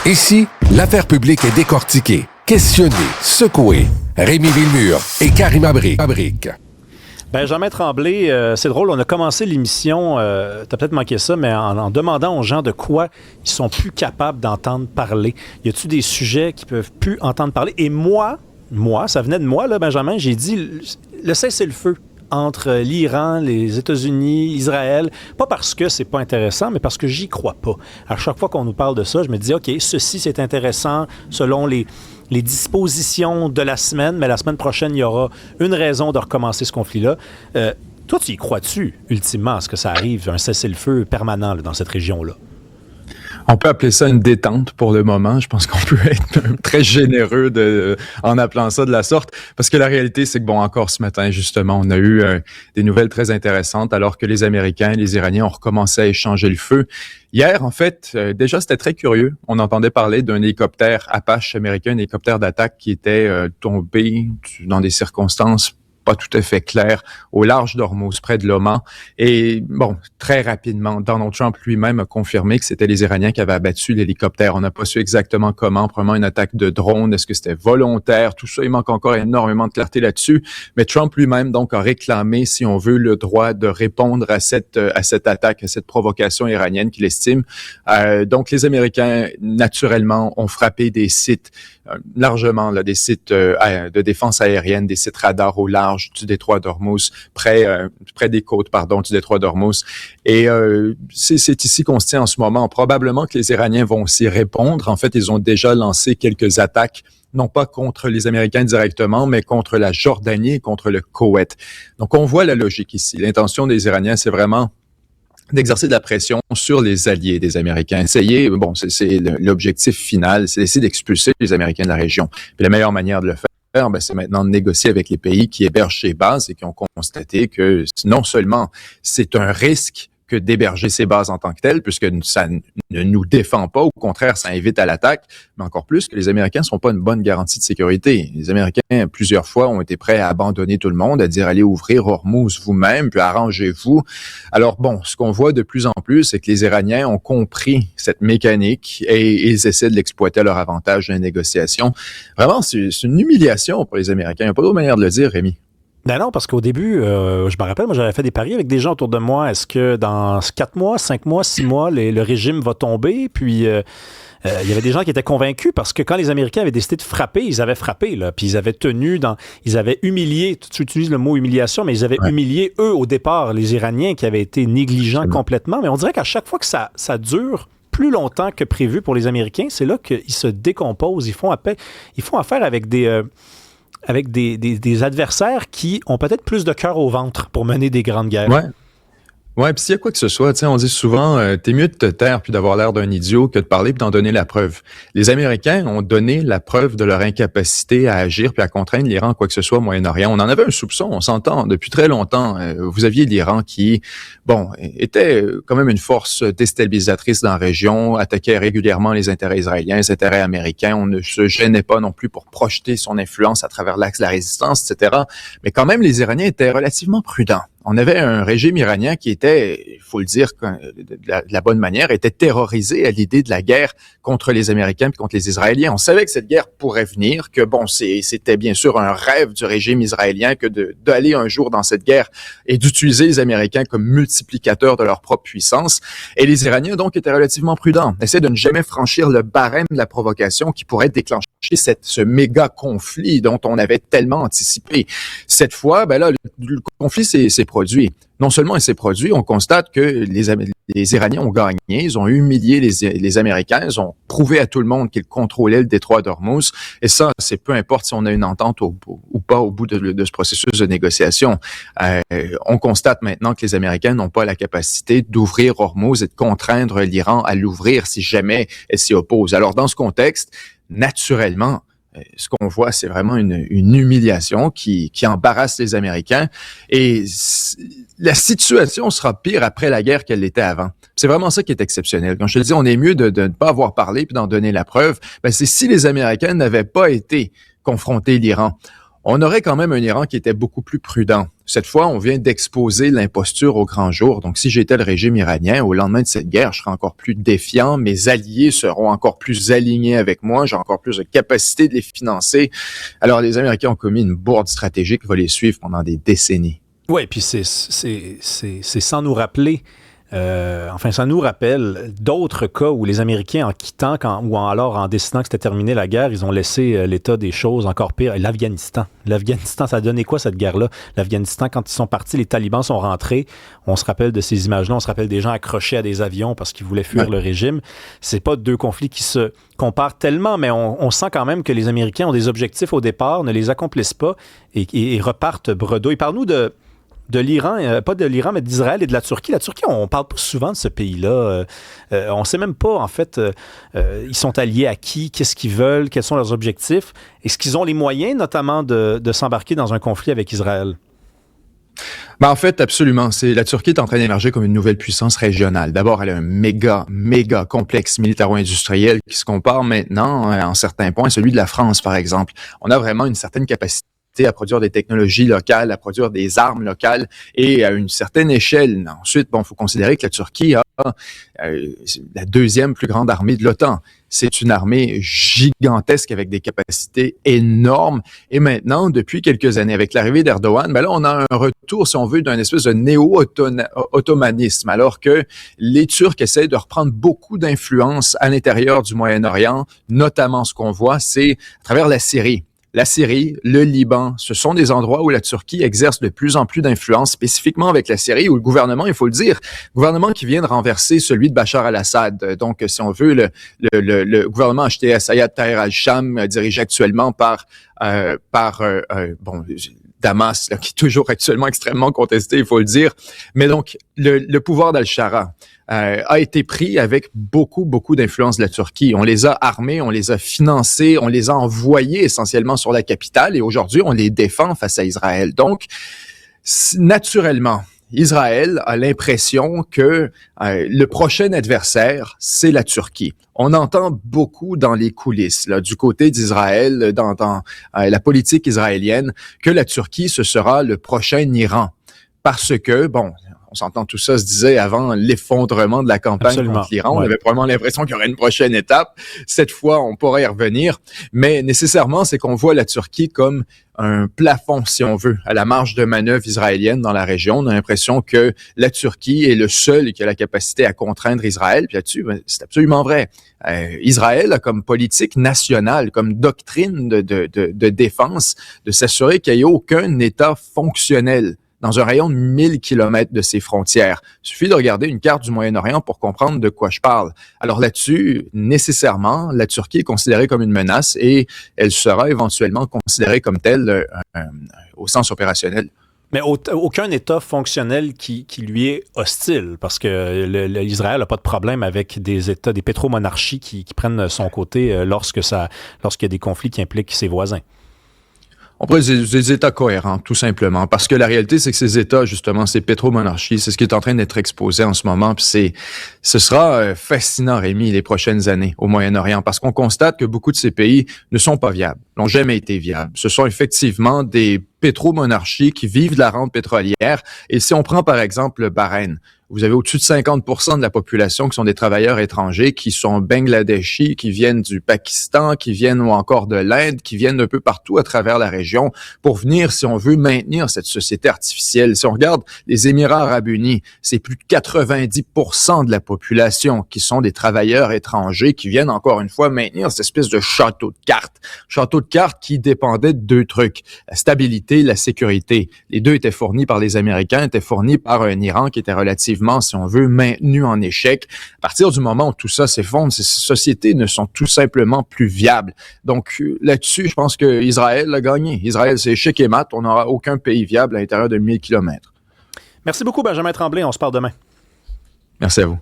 Ici, l'affaire publique est décortiquée, questionnée, secouée. Rémi Villemure et Karim Abrik. Benjamin Tremblay, c'est drôle, on a commencé l'émission, t'as peut-être manqué ça, mais en demandant aux gens de quoi ils sont plus capables d'entendre parler. Y a-tu des sujets qu'ils peuvent plus entendre parler? Et moi, ça venait de moi, là, Benjamin, j'ai dit le cessez-le-feu entre l'Iran, les États-Unis, Israël, pas parce que c'est pas intéressant, mais parce que j'y crois pas. À chaque fois qu'on nous parle de ça, je me dis, OK, ceci c'est intéressant selon les dispositions de la semaine, mais la semaine prochaine, il y aura une raison de recommencer ce conflit-là. Toi, tu y crois-tu, ultimement, à ce que ça arrive, un cessez-le-feu permanent là, dans cette région-là? On peut appeler ça une détente pour le moment. Je pense qu'on peut être très généreux en appelant ça de la sorte. Parce que la réalité, c'est que, bon, encore ce matin, justement, on a eu des nouvelles très intéressantes alors que les Américains et les Iraniens ont recommencé à échanger le feu. Hier, en fait, déjà, c'était très curieux. On entendait parler d'un hélicoptère Apache américain, un hélicoptère d'attaque qui était tombé dans des circonstances pas tout à fait clair, au large d'Ormuz, près de l'Oman. Et bon, très rapidement, Donald Trump lui-même a confirmé que c'était les Iraniens qui avaient abattu l'hélicoptère. On n'a pas su exactement comment, probablement une attaque de drone, est-ce que c'était volontaire, tout ça, il manque encore énormément de clarté là-dessus. Mais Trump lui-même, donc, a réclamé, si on veut, le droit de répondre à cette attaque, à cette provocation iranienne qu'il estime. Donc, les Américains, naturellement, ont frappé des sites largement, là, des sites de défense aérienne, des sites radars au large du détroit d'Ormuz, près des côtes, du détroit d'Ormuz. Et c'est ici qu'on se tient en ce moment. Probablement que les Iraniens vont aussi répondre. En fait, ils ont déjà lancé quelques attaques, non pas contre les Américains directement, mais contre la Jordanie et contre le Koweït. Donc, on voit la logique ici. L'intention des Iraniens, c'est vraiment d'exercer de la pression sur les alliés des Américains. Essayer, bon, c'est l'objectif final, c'est d'essayer d'expulser les Américains de la région. Puis la meilleure manière de le faire, c'est maintenant de négocier avec les pays qui hébergent ces bases et qui ont constaté que non seulement c'est un risque que d'héberger ces bases en tant que telles, puisque ça ne nous défend pas, au contraire, ça invite à l'attaque, mais encore plus que les Américains ne sont pas une bonne garantie de sécurité. Les Américains, plusieurs fois, ont été prêts à abandonner tout le monde, à dire allez ouvrir Hormuz vous-même, puis arrangez-vous. Alors bon, ce qu'on voit de plus en plus, c'est que les Iraniens ont compris cette mécanique et ils essaient de l'exploiter à leur avantage dans les négociations. Vraiment, c'est une humiliation pour les Américains. Il n'y a pas d'autre manière de le dire, Rémi. Ben non, parce qu'au début, je me rappelle, moi j'avais fait des paris avec des gens autour de moi. Est-ce que dans 4 mois, 5 mois, 6 mois, le régime va tomber? Puis il y avait des gens qui étaient convaincus parce que quand les Américains avaient décidé de frapper, ils avaient frappé, là. Puis ils avaient ils avaient humilié, tu utilises le mot humiliation, mais ils avaient humilié, eux, au départ, les Iraniens qui avaient été négligents complètement. Mais on dirait qu'à chaque fois que ça dure plus longtemps que prévu pour les Américains, c'est là qu'ils se décomposent. Ils font affaire avec des adversaires qui ont peut-être plus de cœur au ventre pour mener des grandes guerres. Ouais, puis s'il y a quoi que ce soit, on dit souvent, t'es mieux de te taire puis d'avoir l'air d'un idiot que de parler puis d'en donner la preuve. Les Américains ont donné la preuve de leur incapacité à agir puis à contraindre l'Iran quoi que ce soit au Moyen-Orient. On en avait un soupçon, on s'entend depuis très longtemps. Vous aviez l'Iran qui, était quand même une force déstabilisatrice dans la région, attaquait régulièrement les intérêts israéliens, les intérêts américains. On ne se gênait pas non plus pour projeter son influence à travers l'axe de la résistance, etc. Mais quand même, les Iraniens étaient relativement prudents. On avait un régime iranien qui était, il faut le dire de la bonne manière, était terrorisé à l'idée de la guerre contre les Américains puis contre les Israéliens. On savait que cette guerre pourrait venir, que c'était bien sûr un rêve du régime israélien que d'aller un jour dans cette guerre et d'utiliser les Américains comme multiplicateurs de leur propre puissance. Et les Iraniens, donc, étaient relativement prudents. Essaient de ne jamais franchir le barème de la provocation qui pourrait déclencher ce méga conflit dont on avait tellement anticipé. Cette fois, le conflit s'est produit. Non seulement il s'est produit, on constate que les Iraniens ont gagné, ils ont humilié les Américains, ils ont prouvé à tout le monde qu'ils contrôlaient le détroit d'Ormuz. Et ça, c'est peu importe si on a une entente ou pas au bout de ce processus de négociation. On constate maintenant que les Américains n'ont pas la capacité d'ouvrir Ormuz et de contraindre l'Iran à l'ouvrir si jamais elle s'y oppose. Alors, dans ce contexte, naturellement, ce qu'on voit, c'est vraiment une humiliation qui embarrasse les Américains. Et la situation sera pire après la guerre qu'elle l'était avant. C'est vraiment ça qui est exceptionnel. Quand je te dis, on est mieux de ne pas avoir parlé puis d'en donner la preuve. C'est si les Américains n'avaient pas été confrontés à l'Iran. on aurait quand même un Iran qui était beaucoup plus prudent. Cette fois, on vient d'exposer l'imposture au grand jour. Donc, si j'étais le régime iranien, au lendemain de cette guerre, je serais encore plus défiant. Mes alliés seront encore plus alignés avec moi. J'ai encore plus de capacité de les financer. Alors, les Américains ont commis une bourde stratégique qui va les suivre pendant des décennies. Oui, puis c'est sans nous rappeler. Ça nous rappelle d'autres cas où les Américains, en quittant alors en décidant que c'était terminé la guerre, ils ont laissé l'état des choses encore pire. L'Afghanistan, ça a donné quoi cette guerre-là? L'Afghanistan, quand ils sont partis, les talibans sont rentrés. On se rappelle de ces images-là, on se rappelle des gens accrochés à des avions parce qu'ils voulaient fuir le régime. C'est pas deux conflits qui se comparent tellement, mais on sent quand même que les Américains ont des objectifs au départ, ne les accomplissent pas et repartent bredouille. Parle-nous de l'Iran, pas de l'Iran, mais d'Israël et de la Turquie. La Turquie, on parle pas souvent de ce pays-là. On sait même pas, en fait, ils sont alliés à qui, qu'est-ce qu'ils veulent, quels sont leurs objectifs. Est-ce qu'ils ont les moyens, notamment, de s'embarquer dans un conflit avec Israël? En fait, absolument. La Turquie est en train d'émerger comme une nouvelle puissance régionale. D'abord, elle a un méga complexe militaro-industriel qui se compare maintenant, en certains points, à celui de la France, par exemple. On a vraiment une certaine capacité à produire des technologies locales, à produire des armes locales et à une certaine échelle. Ensuite, il faut considérer que la Turquie a la deuxième plus grande armée de l'OTAN. C'est une armée gigantesque avec des capacités énormes. Et maintenant, depuis quelques années, avec l'arrivée d'Erdogan, là, on a un retour, si on veut, d'un espèce de néo-ottomanisme, alors que les Turcs essaient de reprendre beaucoup d'influence à l'intérieur du Moyen-Orient, notamment ce qu'on voit, c'est à travers la Syrie. La Syrie, le Liban, ce sont des endroits où la Turquie exerce de plus en plus d'influence, spécifiquement avec la Syrie, où le gouvernement, il faut le dire, gouvernement qui vient de renverser celui de Bachar al-Assad. Donc, si on veut, le gouvernement acheté à Sayed Tahrir al-Sham, dirigé actuellement par Damas, là, qui est toujours actuellement extrêmement contesté, il faut le dire. Mais donc, le pouvoir d'Al-Shara a été pris avec beaucoup d'influence de la Turquie. On les a armés, on les a financés, on les a envoyés essentiellement sur la capitale et aujourd'hui, on les défend face à Israël. Donc, naturellement, Israël a l'impression que le prochain adversaire, c'est la Turquie. On entend beaucoup dans les coulisses, là, du côté d'Israël, dans la politique israélienne, que la Turquie, ce sera le prochain Iran. Parce que, on s'entend, tout ça se disait avant l'effondrement de la campagne contre l'Iran. Ouais. On avait probablement l'impression qu'il y aurait une prochaine étape. Cette fois, on pourrait y revenir. Mais nécessairement, c'est qu'on voit la Turquie comme un plafond, si on veut, à la marge de manœuvre israélienne dans la région. On a l'impression que la Turquie est le seul qui a la capacité à contraindre Israël. Puis là-dessus, c'est absolument vrai. Israël a comme politique nationale, comme doctrine de défense, de s'assurer qu'il n'y ait aucun État fonctionnel dans un rayon de 1000 kilomètres de ses frontières. Il suffit de regarder une carte du Moyen-Orient pour comprendre de quoi je parle. Alors là-dessus, nécessairement, la Turquie est considérée comme une menace et elle sera éventuellement considérée comme telle au sens opérationnel. Mais aucun État fonctionnel qui lui est hostile, parce que l'Israël n'a pas de problème avec des États, des pétromonarchies qui prennent son côté lorsqu'il y a des conflits qui impliquent ses voisins. On pourrait dire des États cohérents, tout simplement. Parce que la réalité, c'est que ces États, justement, ces pétromonarchies, c'est ce qui est en train d'être exposé en ce moment. Puis ce sera fascinant, Rémi, les prochaines années au Moyen-Orient, parce qu'on constate que beaucoup de ces pays ne sont pas viables, n'ont jamais été viables. Ce sont effectivement des pétromonarchies qui vivent de la rente pétrolière. Et si on prend, par exemple, le Bahreïn, vous avez au-dessus de 50% de la population qui sont des travailleurs étrangers, qui sont bangladeshis, qui viennent du Pakistan, qui viennent ou encore de l'Inde, qui viennent un peu partout à travers la région pour venir, si on veut, maintenir cette société artificielle. Si on regarde les Émirats arabes unis, c'est plus de 90% de la population qui sont des travailleurs étrangers qui viennent encore une fois maintenir cette espèce de château de cartes. Château de cartes qui dépendait de deux trucs, la stabilité, la sécurité. Les deux étaient fournis par les Américains, étaient fournis par un Iran qui était relativement, si on veut, maintenu en échec. À partir du moment où tout ça s'effondre, ces sociétés ne sont tout simplement plus viables. Donc là-dessus, je pense que Israël a gagné. Israël, c'est échec et mat. On n'aura aucun pays viable à l'intérieur de 1000 kilomètres. Merci beaucoup, Benjamin Tremblay. On se parle demain. Merci à vous.